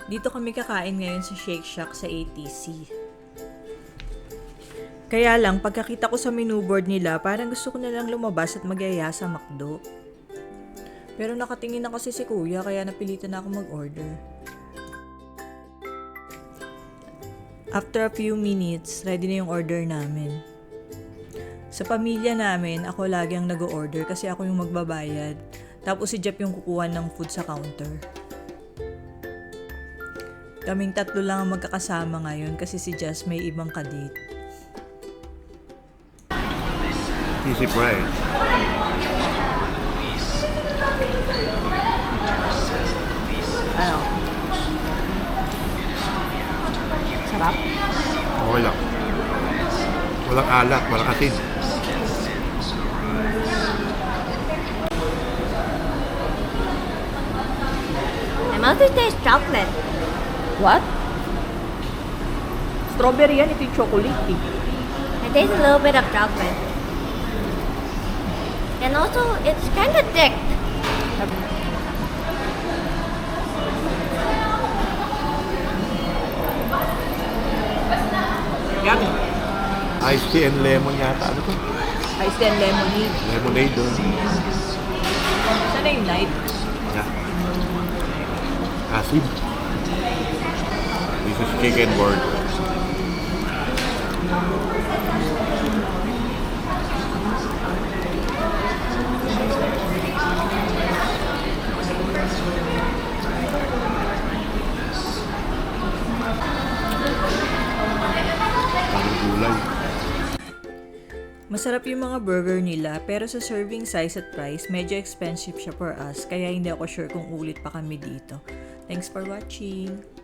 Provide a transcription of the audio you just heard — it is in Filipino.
Dito kami kakain ngayon sa Shake Shack sa ATC. Kaya lang, pagkakita ko sa menu board nila, parang gusto ko na lang lumabas at magyaya sa McDo. Pero nakatingin na kasi si kuya, kaya napilitan na ako mag-order. After a few minutes, ready na yung order namin. Sa pamilya namin, ako lagi ang nag-order kasi ako yung magbabayad. Tapos si Jeff yung kukuha ng food sa counter. Kaming tatlo lang ang magkakasama ngayon kasi si Jess may ibang kadate. Easy price. Ano? Sarap? Okay lang. Walang alat, walang asin. I mostly taste chocolate. What? Strawberry yan, ito yung chocolate eh. I taste a little bit of chocolate. And also, it's kind of thick. Yummy. Iced tea and lemon yata. Ano to? Ice and lemonade. Lemonade doon. Sana yung night? Yeah. Acid. This is chicken burger. Parang gulay. Masarap yung mga burger nila, pero sa serving size at price, medyo expensive siya for us, kaya hindi ako sure kung ulit pa kami dito. Thanks for watching!